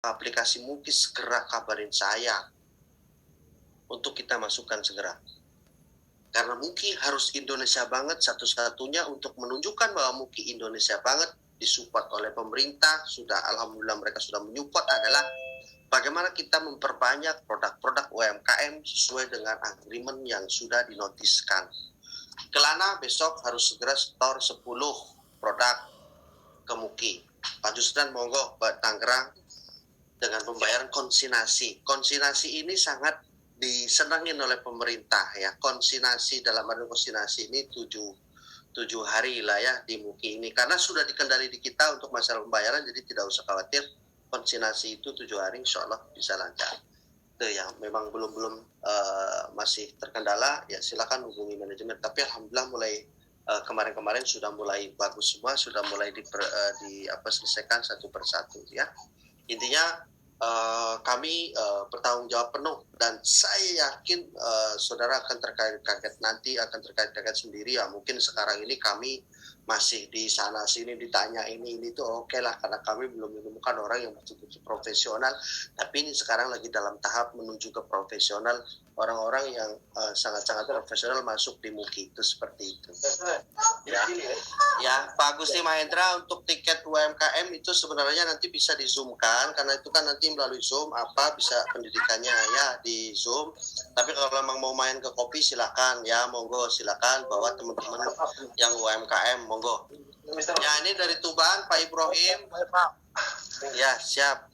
aplikasi Muki segera kabarin saya untuk kita masukkan segera. Karena Muki harus Indonesia banget, satu-satunya untuk menunjukkan bahwa Muki Indonesia banget, disupport oleh pemerintah, sudah alhamdulillah mereka sudah menyupport, adalah bagaimana kita memperbanyak produk-produk UMKM sesuai dengan agreement yang sudah dinotiskan. Kelana besok harus segera store 10 produk ke Muki. Pak Jusdan monggo Pak Tangerang dengan pembayaran konsinasi. Konsinasi ini sangat disenangin oleh pemerintah ya. Konsinasi, dalam arti konsinasi ini 7 hari lah ya di Muki ini, karena sudah dikendali di kita untuk masalah pembayaran, jadi tidak usah khawatir. Konsinasi itu 7 hari insya Allah bisa lancar. Itu yang memang belum masih terkendala ya, silakan hubungi manajemen, tapi alhamdulillah mulai kemarin-kemarin sudah mulai bagus semua, sudah mulai selesaikan satu persatu ya. Intinya kami bertanggung jawab penuh, dan saya yakin saudara akan terkaget nanti, akan terkaget sendiri ya. Mungkin sekarang ini kami masih di sana sini ditanya ini tuh oke lah, karena kami belum menemukan orang yang betul-betul profesional. Tapi ini sekarang lagi dalam tahap menuju ke profesional, orang-orang yang sangat-sangat profesional masuk di Muki, itu seperti itu. Ya, Pak Gusti Mahendra, untuk tiket UMKM itu sebenarnya nanti bisa di zoom-kan, karena itu kan nanti melalui Zoom bisa pendidikannya ya di Zoom. Tapi kalau memang mau main ke kopi silakan ya, monggo silakan bawa teman-teman yang UMKM, monggo. Ya, ini dari Tuban Pak Ibrahim. Ya, siap.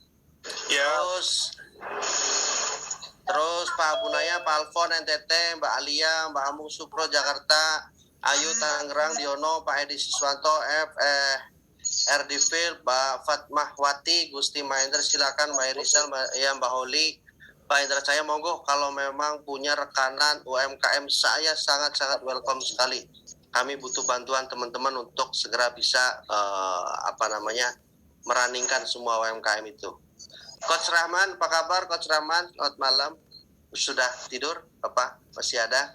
Terus Pak Abunaya, Pak Alfon NTT, Mbak Alia, Mbak Amung Supro Jakarta, Ayu Tangerang, Diono, Pak Edi Siswanto, Erdivil, Mbak Fatmahwati, Gusti Mahendra silakan, Mbak Rizal, Mbak Holi, Pak Indra Caya, monggo kalau memang punya rekanan UMKM, saya sangat-sangat welcome sekali. Kami butuh bantuan teman-teman untuk segera bisa meraningkan semua UMKM itu. Coach Rahman, apa kabar Coach Rahman? Selamat malam. Sudah tidur? Apa? Masih ada?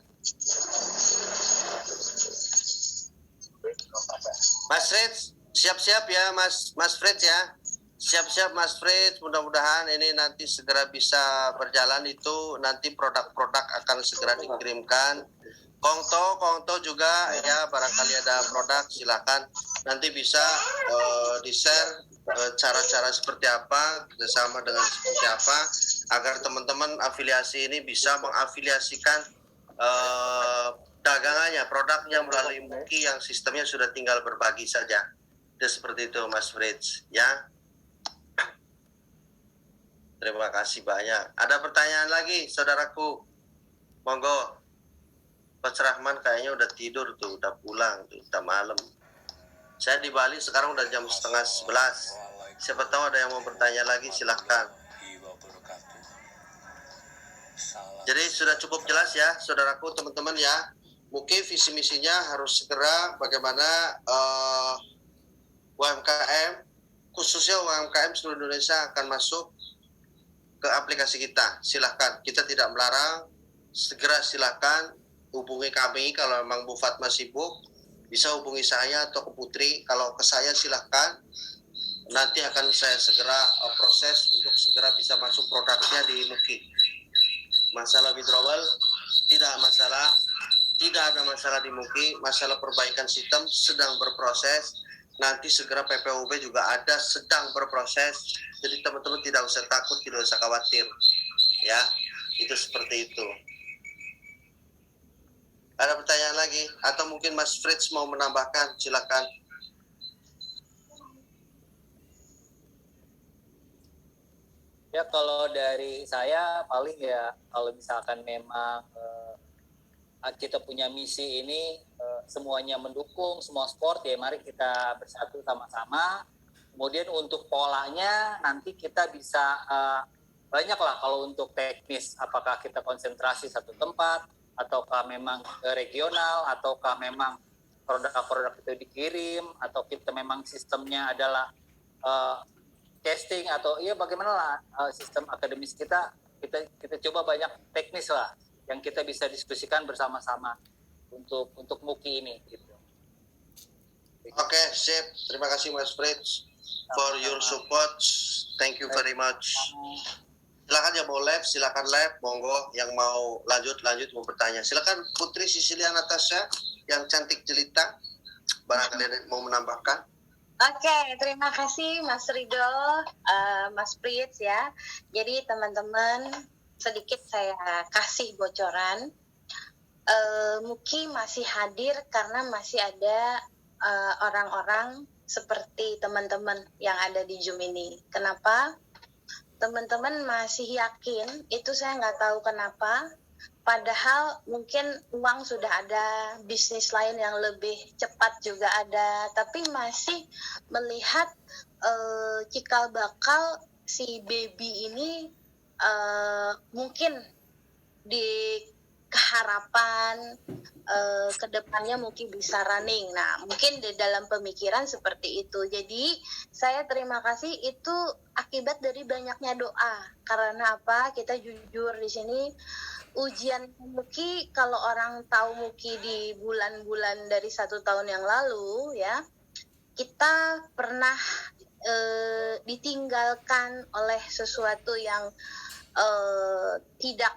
Mas Fred, siap-siap ya Mas Fred ya. Siap-siap Mas Fred, mudah-mudahan ini nanti segera bisa berjalan, itu nanti produk-produk akan segera dikirimkan. Kongto juga ya, barangkali ada produk silakan nanti bisa di-share cara-cara seperti apa, kerjasama dengan seperti apa, agar teman-teman afiliasi ini bisa mengafiliasikan dagangannya, produknya melalui Muki yang sistemnya sudah tinggal berbagi saja. Itu seperti itu Mas Fritz ya. Terima kasih banyak. Ada pertanyaan lagi saudaraku? Monggo. Coach Rahman kayaknya udah tidur tuh, udah pulang tuh, udah malam. Saya di Bali sekarang udah jam 10:30. Siapa tahu ada yang mau bertanya lagi, silahkan. Jadi sudah cukup jelas ya saudaraku, teman-teman ya. Mungkin visi misinya harus segera bagaimana UMKM, khususnya UMKM seluruh Indonesia akan masuk ke aplikasi kita. Silahkan, kita tidak melarang, segera silahkan hubungi kami. Kalau memang Bu Fatma sibuk, bisa hubungi saya atau ke Putri. Kalau ke saya silahkan, nanti akan saya segera proses untuk segera bisa masuk produknya di Muki. Masalah withdrawal tidak ada masalah di Muki. Masalah perbaikan sistem sedang berproses. Nanti segera PPUB juga ada, sedang berproses. Jadi teman-teman tidak usah takut, tidak usah khawatir ya. Itu seperti itu. Ada pertanyaan lagi? Atau mungkin Mas Fritz mau menambahkan? Silakan. Ya, kalau dari saya paling ya, kalau misalkan memang kita punya misi ini, semuanya mendukung, semua sport ya, mari kita bersatu sama-sama. Kemudian untuk polanya nanti kita bisa banyak lah kalau untuk teknis, apakah kita konsentrasi satu tempat, ataukah memang regional, ataukah memang produk-produk itu dikirim, atau kita memang sistemnya adalah casting, atau ya bagaimana lah sistem akademis kita coba banyak teknis lah yang kita bisa diskusikan bersama-sama untuk Muki ini gitu. Oke, sip. Terima kasih Mas Fritz. for your support. Thank you very much. Silakan yang mau live, silakan live, monggo. Yang mau lanjut mau bertanya. Silakan Putri Sicilia Natasha yang cantik jelita, barangkali mau menambahkan. Oke, terima kasih Mas Rido, Mas Prits ya. Jadi teman-teman, sedikit saya kasih bocoran. Muki masih hadir karena masih ada orang-orang seperti teman-teman yang ada di Zoom ini. Kenapa? Teman-teman masih yakin, itu saya nggak tahu kenapa, padahal mungkin uang sudah ada, bisnis lain yang lebih cepat juga ada, tapi masih melihat cikal bakal si baby ini mungkin di keharapan kedepannya mungkin bisa running. Nah, mungkin di dalam pemikiran seperti itu. Jadi, saya terima kasih itu akibat dari banyaknya doa. Karena apa? Kita jujur di sini, ujian Muki, kalau orang tahu Muki di bulan-bulan dari 1 tahun yang lalu, ya, kita pernah ditinggalkan oleh sesuatu yang tidak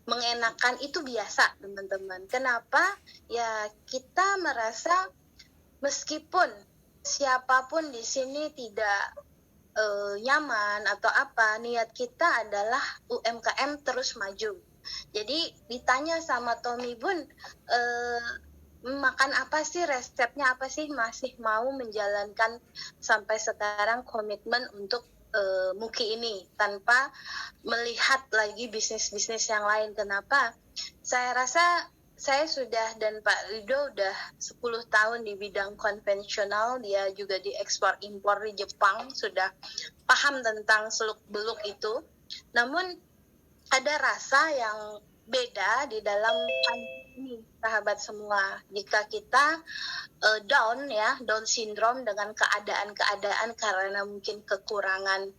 mengenakan, itu biasa teman-teman. Kenapa? Ya kita merasa meskipun siapapun di sini tidak nyaman atau apa, niat kita adalah UMKM terus maju. Jadi ditanya sama Tommy Bun, makan apa sih, resepnya apa sih, masih mau menjalankan sampai sekarang komitmen untuk Muki ini tanpa melihat lagi bisnis-bisnis yang lain. Kenapa? Saya rasa saya sudah, dan Pak Rido udah 10 tahun di bidang konvensional, dia juga di ekspor impor di Jepang, sudah paham tentang seluk-beluk itu. Namun ada rasa yang beda di dalam ini, sahabat semua. Jika kita down syndrome dengan keadaan-keadaan karena mungkin kekurangan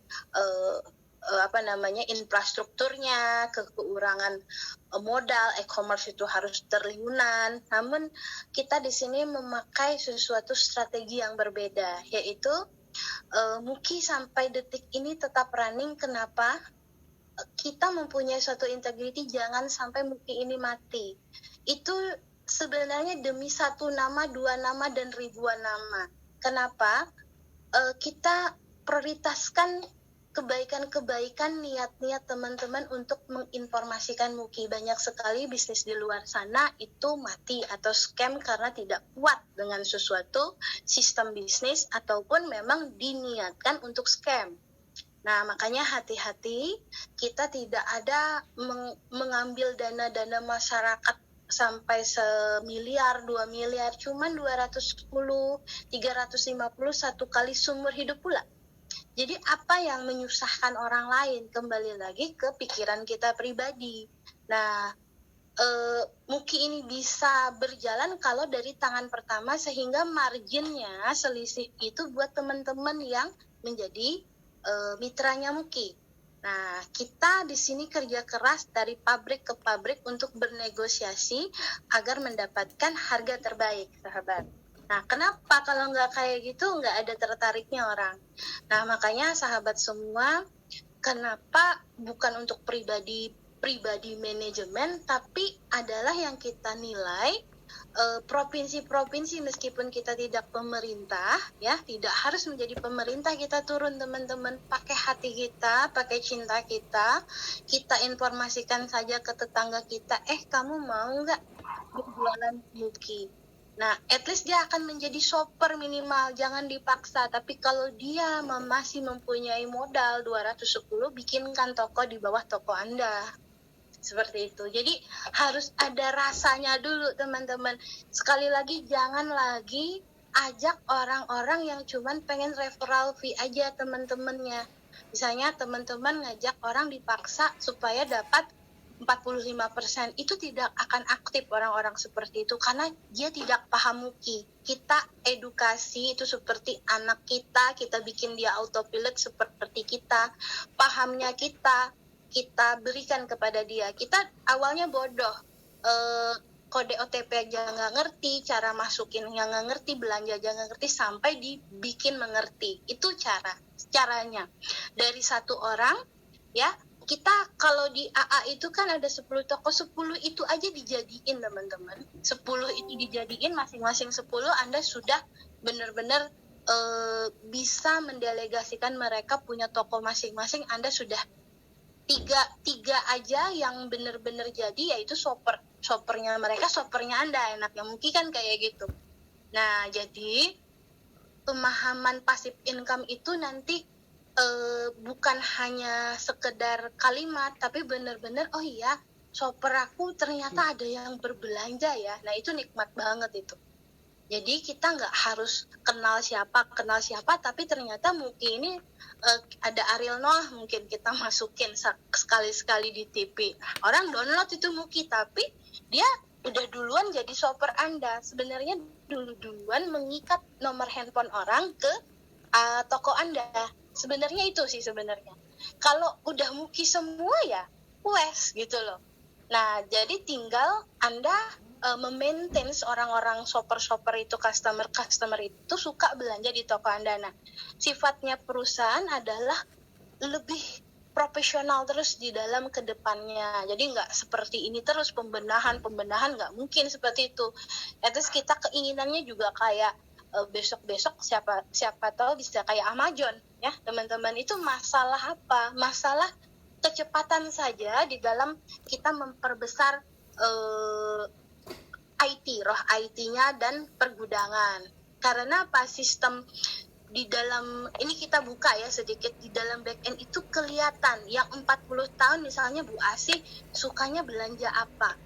infrastrukturnya, kekurangan modal, e-commerce itu harus triliunan. Namun kita di sini memakai sesuatu strategi yang berbeda, yaitu Muki sampai detik ini tetap running. Kenapa? Kita mempunyai suatu integriti, jangan sampai Muki ini mati. Itu sebenarnya demi 1 nama, 2 nama, dan ribuan nama. Kenapa? Kita prioritaskan kebaikan-kebaikan, niat-niat teman-teman untuk menginformasikan Muki. Banyak sekali bisnis di luar sana itu mati atau scam karena tidak kuat dengan sesuatu sistem bisnis ataupun memang diniatkan untuk scam. Nah, makanya hati-hati, kita tidak ada mengambil dana-dana masyarakat sampai 1 miliar, 2 miliar, cuman 210, 350 satu kali seumur hidup pula. Jadi apa yang menyusahkan orang lain? Kembali lagi ke pikiran kita pribadi. Nah, Muki ini bisa berjalan kalau dari tangan pertama, sehingga marginnya, selisih itu buat teman-teman yang menjadi mitranya Muki. Nah, kita di sini kerja keras dari pabrik ke pabrik untuk bernegosiasi agar mendapatkan harga terbaik, sahabat. Nah, kenapa kalau nggak kayak gitu, nggak ada tertariknya orang. Nah, makanya sahabat semua, kenapa bukan untuk pribadi manajemen, tapi adalah yang kita nilai provinsi-provinsi, meskipun kita tidak pemerintah, ya tidak harus menjadi pemerintah, kita turun teman-teman, pakai hati kita, pakai cinta kita, kita informasikan saja ke tetangga kita, kamu mau nggak berjualan Muki? Nah, at least dia akan menjadi shopper minimal, jangan dipaksa. Tapi kalau dia masih mempunyai modal 210, bikinkan toko di bawah toko Anda. Seperti itu. Jadi harus ada rasanya dulu, teman-teman. Sekali lagi, jangan lagi ajak orang-orang yang cuman pengen referral fee aja teman-temannya. Misalnya teman-teman ngajak orang dipaksa supaya dapat 45%, itu tidak akan aktif orang-orang seperti itu karena dia tidak paham Muki. Kita edukasi itu seperti anak kita bikin dia autopilot seperti kita, pahamnya kita berikan kepada dia. Kita awalnya bodoh, kode OTP aja nggak ngerti, cara masukin yang nggak ngerti, belanja aja nggak ngerti, sampai dibikin mengerti. Itu caranya. Dari satu orang, ya, kita kalau di AA itu kan ada 10 toko, 10 itu aja dijadiin teman-teman. 10 itu dijadiin, masing-masing 10 Anda sudah benar-benar bisa mendelegasikan mereka punya toko masing-masing. Anda sudah tiga aja yang benar-benar jadi, yaitu shoppernya mereka, shoppernya Anda. Enaknya mungkin kan kayak gitu. Nah, jadi pemahaman passive income itu nanti bukan hanya sekedar kalimat, tapi benar-benar oh iya, shopper aku ternyata ada yang berbelanja ya. Nah, itu nikmat banget itu. Jadi kita nggak harus kenal siapa, tapi ternyata mungkin ini ada Ariel Noah, mungkin kita masukin sekali-sekali di TV. Orang download itu mungkin, tapi dia udah duluan jadi shopper Anda. Sebenarnya duluan mengikat nomor handphone orang ke toko Anda. Sebenarnya itu sih sebenarnya. Kalau udah muki semua ya, wes gitu loh. Nah, jadi tinggal Anda memaintain orang-orang shopper itu, customer itu suka belanja di toko Anda. Nah, sifatnya perusahaan adalah lebih profesional terus di dalam kedepannya. Jadi nggak seperti ini terus pembenahan nggak mungkin seperti itu. Terus kita keinginannya juga kayak besok-besok siapa tahu bisa kayak Amazon ya teman-teman. Itu masalah apa? Masalah kecepatan saja di dalam kita memperbesar roh IT-nya dan pergudangan. Karena apa? Sistem di dalam ini kita buka ya sedikit, di dalam back end itu kelihatan yang 40 tahun misalnya Bu Asih sukanya belanja apa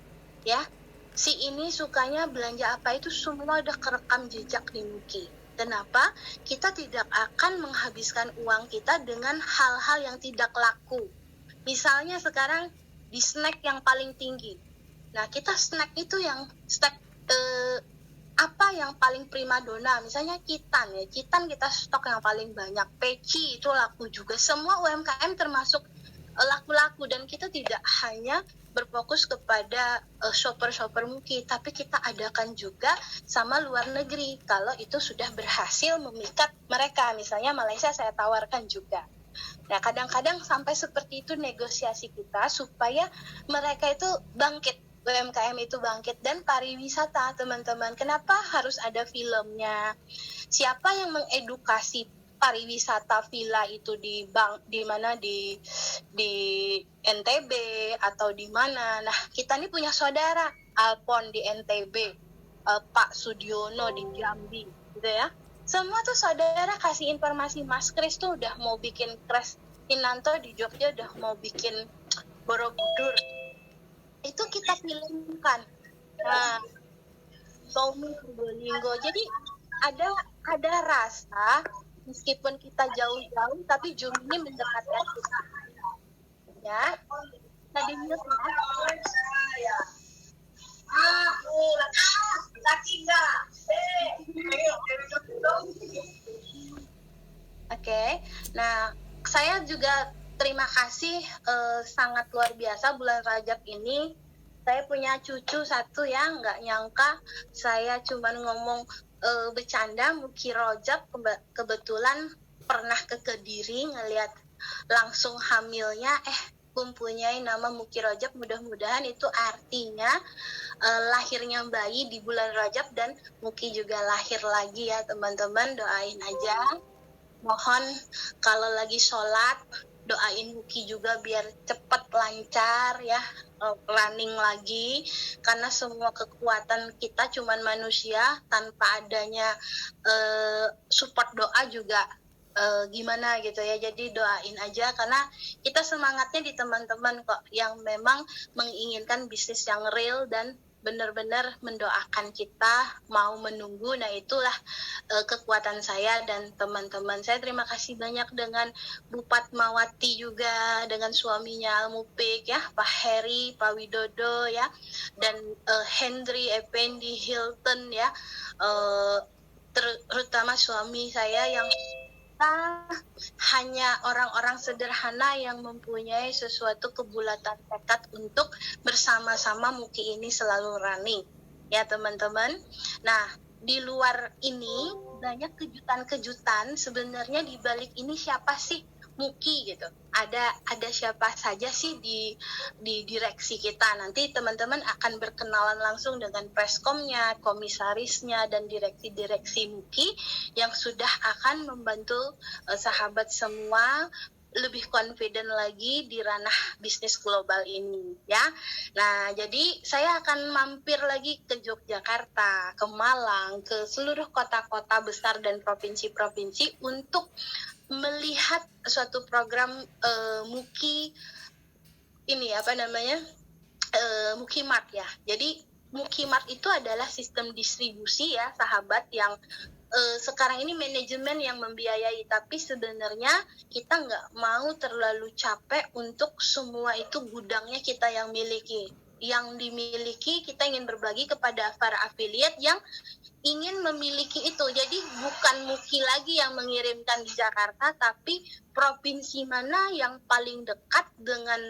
ya, si ini sukanya belanja apa, itu semua udah kerekam jejak di Muki. Kenapa? Kita tidak akan menghabiskan uang kita dengan hal-hal yang tidak laku. Misalnya sekarang di snack yang paling tinggi, nah kita snack itu yang snack apa yang paling primadona, misalnya Kitan kita stok yang paling banyak, peci itu laku juga, semua UMKM termasuk laku-laku. Dan kita tidak hanya berfokus kepada shopper Muki, tapi kita adakan juga sama luar negeri kalau itu sudah berhasil memikat mereka. Misalnya Malaysia saya tawarkan juga. Nah, kadang-kadang sampai seperti itu negosiasi kita supaya mereka itu bangkit, UMKM itu bangkit. Dan pariwisata teman-teman, kenapa harus ada filmnya? Siapa yang mengedukasi pariwisata villa itu di mana di NTB atau di mana? Nah, kita ini punya saudara Alpon di NTB, Pak Sudiono di Jambi, gitu ya. Semua tuh saudara kasih informasi. Mas Kris tuh udah mau bikin Kres Inanto di Jogja, udah mau bikin Borobudur. Itu kita filmkan. Nah, Tommy Probolinggo. Jadi ada rasa meskipun kita jauh-jauh, tapi Jum ini mendekatkan kita. Ya, tadi mute ya. Oke, nah saya juga terima kasih sangat luar biasa bulan Rajab ini. Saya punya cucu satu ya, nggak nyangka saya cuma ngomong bercanda Muki Rajab, kebetulan pernah ke Kediri ngelihat langsung hamilnya, mempunyai nama Muki Rajab. Mudah-mudahan itu artinya lahirnya bayi di bulan Rajab dan Muki juga lahir lagi ya teman-teman. Doain aja, mohon kalau lagi sholat doain Muki juga biar cepat lancar ya, running lagi, karena semua kekuatan kita cuman manusia, tanpa adanya support doa juga gimana gitu ya. Jadi doain aja, karena kita semangatnya di teman-teman kok yang memang menginginkan bisnis yang real dan benar-benar mendoakan kita, mau menunggu. Nah, itulah kekuatan saya dan teman-teman saya. Terima kasih banyak dengan Bu Fatmawati juga, dengan suaminya Al-Mupik ya, Pak Heri, Pak Widodo ya, dan Hendry Effendi Hilton ya, terutama suami saya yang kita hanya orang-orang sederhana yang mempunyai sesuatu kebulatan tekad untuk bersama-sama Muki ini selalu running. Ya teman-teman. Nah, di luar ini banyak kejutan-kejutan sebenarnya di balik ini siapa sih Muki gitu. Ada siapa saja sih di direksi kita. Nanti teman-teman akan berkenalan langsung dengan preskomnya, komisarisnya, dan direksi-direksi Muki yang sudah akan membantu sahabat semua lebih confident lagi di ranah bisnis global ini ya. Nah, jadi saya akan mampir lagi ke Yogyakarta, ke Malang, ke seluruh kota-kota besar dan provinsi-provinsi untuk melihat suatu program Muki ini Muki Mart ya. Jadi Muki Mart itu adalah sistem distribusi ya sahabat yang sekarang ini manajemen yang membiayai, tapi sebenarnya kita nggak mau terlalu capek untuk semua itu gudangnya kita yang miliki. Yang dimiliki kita ingin berbagi kepada para afiliat yang ingin memiliki itu. Jadi bukan Muki lagi yang mengirimkan di Jakarta, tapi provinsi mana yang paling dekat dengan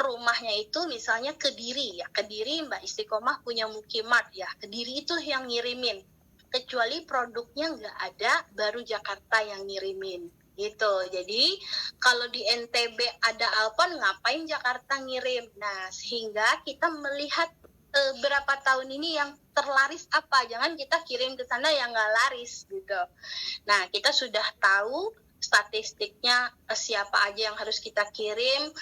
rumahnya itu, misalnya Kediri ya. Kediri Mbak Istiqomah punya Muki Mart ya. Kediri itu yang ngirimin. Kecuali produknya nggak ada, baru Jakarta yang ngirimin gitu. Jadi kalau di NTB ada Alphon, ngapain Jakarta ngirim? Nah, sehingga kita melihat berapa tahun ini yang terlaris apa, jangan kita kirim ke sana yang nggak laris gitu. Nah, kita sudah tahu statistiknya siapa aja yang harus kita kirim,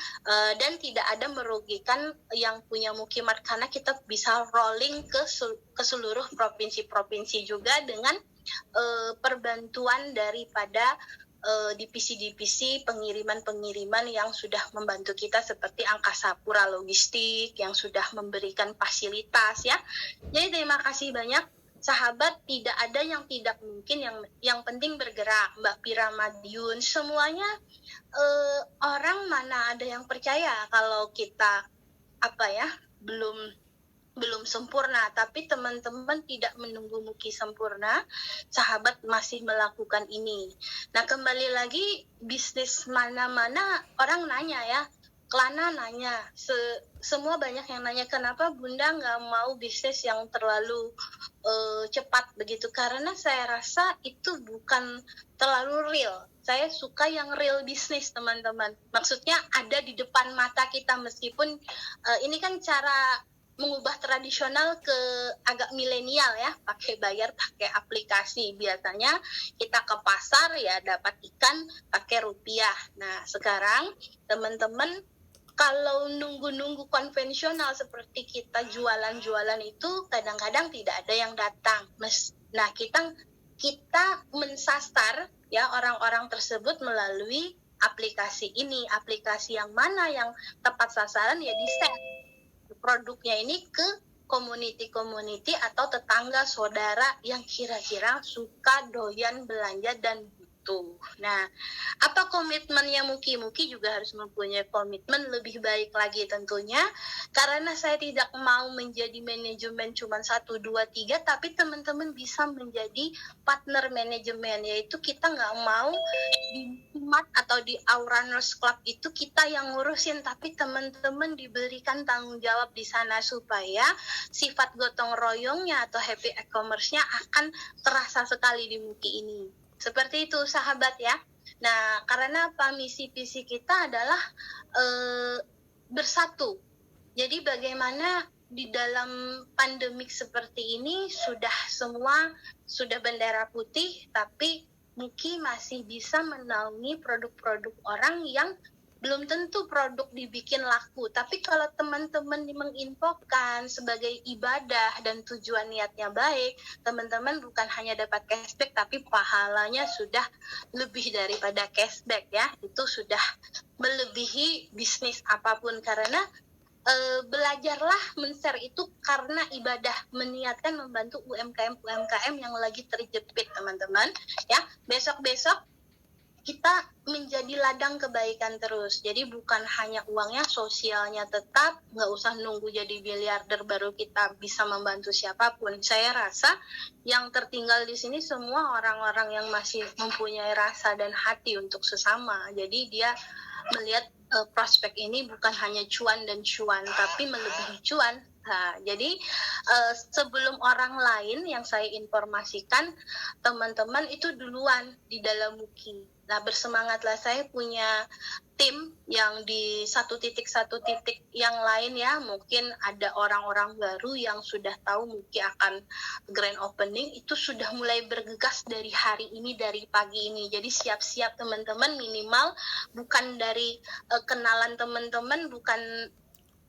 dan tidak ada merugikan yang punya Muki Mart karena kita bisa rolling ke seluruh provinsi-provinsi juga dengan perbantuan daripada divisi-divisi pengiriman-pengiriman yang sudah membantu kita seperti Angkasa Pura Logistik yang sudah memberikan fasilitas ya. Jadi terima kasih banyak sahabat, tidak ada yang tidak mungkin, yang penting bergerak. Mbak Pira Madiun, semuanya orang mana ada yang percaya kalau kita belum sempurna, tapi teman-teman tidak menunggu Muki sempurna, sahabat masih melakukan ini. Nah, kembali lagi bisnis mana-mana orang nanya ya, Klana nanya, semua banyak yang nanya kenapa Bunda nggak mau bisnis yang terlalu cepat begitu, karena saya rasa itu bukan terlalu real. Saya suka yang real bisnis teman-teman, maksudnya ada di depan mata kita, meskipun ini kan cara mengubah tradisional ke agak milenial ya, pakai bayar pakai aplikasi. Biasanya kita ke pasar ya dapat ikan pakai rupiah. Nah, sekarang teman-teman kalau nunggu-nunggu konvensional seperti kita jualan-jualan itu kadang-kadang tidak ada yang datang. Nah, kita mensasar ya orang-orang tersebut melalui aplikasi ini. Aplikasi yang mana yang tepat sasaran ya di-set produknya ini ke community atau tetangga saudara yang kira-kira suka doyan belanja dan butuh. Nah, apa komitmennya Muki? Muki juga harus mempunyai komitmen lebih baik lagi tentunya, karena saya tidak mau menjadi manajemen cuma 1, 2, 3, tapi teman-teman bisa menjadi partner manajemen, yaitu kita nggak mau di Mat atau di Auraners Club itu kita yang ngurusin, tapi teman-teman diberikan tanggung jawab di sana supaya sifat gotong royongnya atau happy e-commerce-nya akan terasa sekali di Muki ini. Seperti itu sahabat ya. Nah, karena apa, misi visi kita adalah bersatu. Jadi bagaimana di dalam pandemik seperti ini sudah bendera putih, tapi Muki masih bisa menaungi produk-produk orang yang belum tentu produk dibikin laku. Tapi kalau teman-teman menginfokan sebagai ibadah dan tujuan niatnya baik, teman-teman bukan hanya dapat cashback, tapi pahalanya sudah lebih daripada cashback ya. Itu sudah melebihi bisnis apapun, karena belajarlah men-share itu karena ibadah, meniatkan membantu UMKM yang lagi terjepit teman-teman ya. Besok kita menjadi ladang kebaikan terus. Jadi bukan hanya uangnya, sosialnya tetap, nggak usah nunggu jadi miliarder baru kita bisa membantu siapapun. Saya rasa yang tertinggal di sini semua orang-orang yang masih mempunyai rasa dan hati untuk sesama. Jadi dia melihat prospek ini bukan hanya cuan dan cuan, tapi melebihi cuan. Nah, jadi sebelum orang lain yang saya informasikan, teman-teman itu duluan di dalam MUKI. Nah, bersemangatlah, saya punya tim yang di satu titik yang lain ya, mungkin ada orang-orang baru yang sudah tahu MUKI akan grand opening, itu sudah mulai bergegas dari hari ini, dari pagi ini. Jadi siap-siap teman-teman, minimal bukan dari kenalan teman-teman, bukan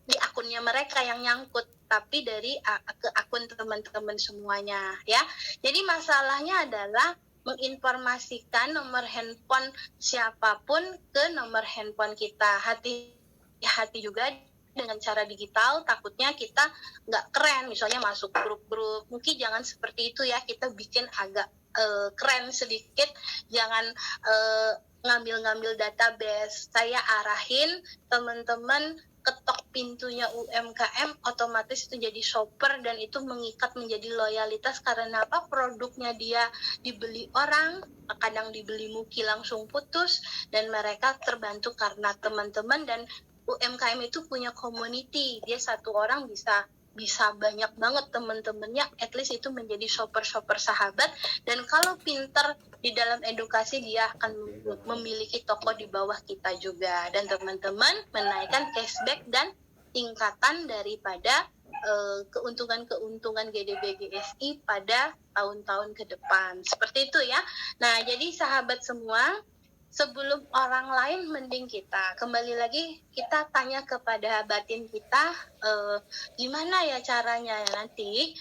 di akunnya mereka yang nyangkut, tapi dari ke akun teman-teman semuanya ya. Jadi masalahnya adalah menginformasikan nomor handphone siapapun ke nomor handphone kita. Hati-hati juga dengan cara digital, takutnya kita nggak keren, misalnya masuk grup-grup. Mungkin jangan seperti itu ya, kita bikin agak keren sedikit, jangan ngambil-ngambil database. Saya arahin teman-teman ketok pintunya UMKM, otomatis itu jadi shopper, dan itu mengikat menjadi loyalitas. Karena apa? Produknya dia dibeli orang, kadang dibeli MUKI langsung putus, dan mereka terbantu karena teman-teman. Dan UMKM itu punya community, dia satu orang bisa banyak banget teman-temannya, at least itu menjadi shopper-shopper sahabat. Dan kalau pinter di dalam edukasi, dia akan memiliki toko di bawah kita juga, dan teman-teman menaikkan cashback dan tingkatan daripada keuntungan GDB GSI pada tahun-tahun ke depan. Seperti itu ya. Nah, jadi sahabat semua, sebelum orang lain mending kita kembali lagi kita tanya kepada batin kita, gimana ya caranya. Nanti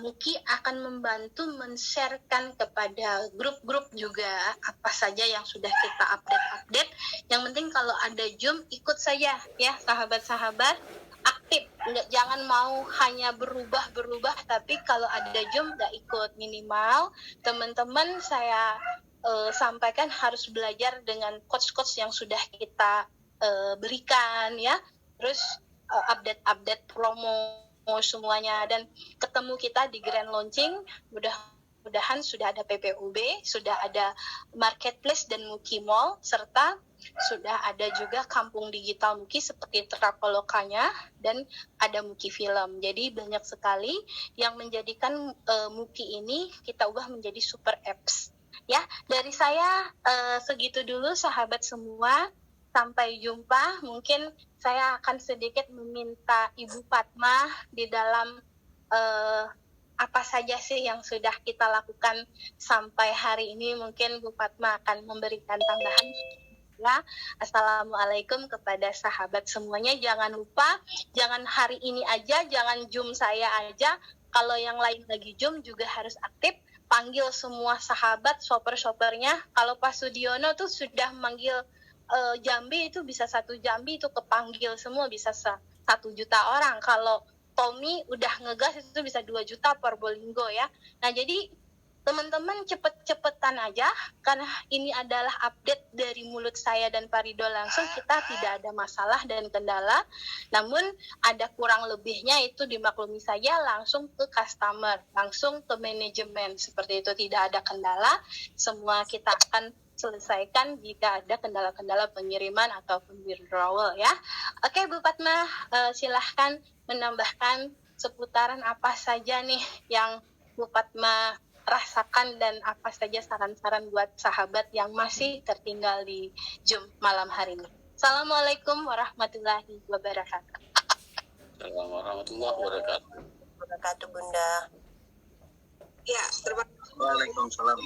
MUKI akan membantu men-sharekan kepada grup-grup juga apa saja yang sudah kita update. Yang penting kalau ada Zoom ikut saja ya sahabat-sahabat, aktif, jangan mau hanya berubah, tapi kalau ada Zoom nggak ikut. Minimal teman-teman saya sampaikan harus belajar dengan coach-coach yang sudah kita berikan ya, terus update promo semuanya, dan ketemu kita di grand launching. Mudah-mudahan sudah ada PPUB, sudah ada marketplace dan MUKI Mall, serta sudah ada juga kampung digital MUKI seperti Travelokanya, dan ada MUKI Film. Jadi banyak sekali yang menjadikan MUKI ini kita ubah menjadi super apps. Ya, dari saya segitu dulu sahabat semua. Sampai jumpa. Mungkin saya akan sedikit meminta Ibu Fatma di dalam apa saja sih yang sudah kita lakukan sampai hari ini. Mungkin Bu Fatma akan memberikan tambahan. Ya, Assalamualaikum kepada sahabat semuanya. Jangan lupa, jangan hari ini aja, jangan Zoom saya aja. Kalau yang lain lagi Zoom juga harus aktif. Panggil semua sahabat, shopper-shoppernya. Kalau Pak Sudiono tuh sudah manggil Jambi, itu bisa 1 Jambi itu kepanggil semua, bisa 1 juta orang. Kalau Tommy udah ngegas itu bisa 2 juta Probolinggo ya. Nah, jadi teman-teman cepet-cepetan aja, karena ini adalah update dari mulut saya dan Pak Ridho langsung. Kita tidak ada masalah dan kendala, namun ada kurang lebihnya itu dimaklumi saja, langsung ke customer, langsung ke manajemen. Seperti itu, tidak ada kendala, semua kita akan selesaikan jika ada kendala-kendala pengiriman ataupun withdrawal ya. Oke Bu Fatma, silahkan menambahkan seputaran apa saja nih yang Bu Fatma rasakan, dan apa saja saran-saran buat sahabat yang masih tertinggal di Zoom malam hari ini. Assalamualaikum warahmatullahi wabarakatuh. Assalamualaikum warahmatullahi wabarakatuh, Bunda. Ya, terima kasih. Waalaikumsalam.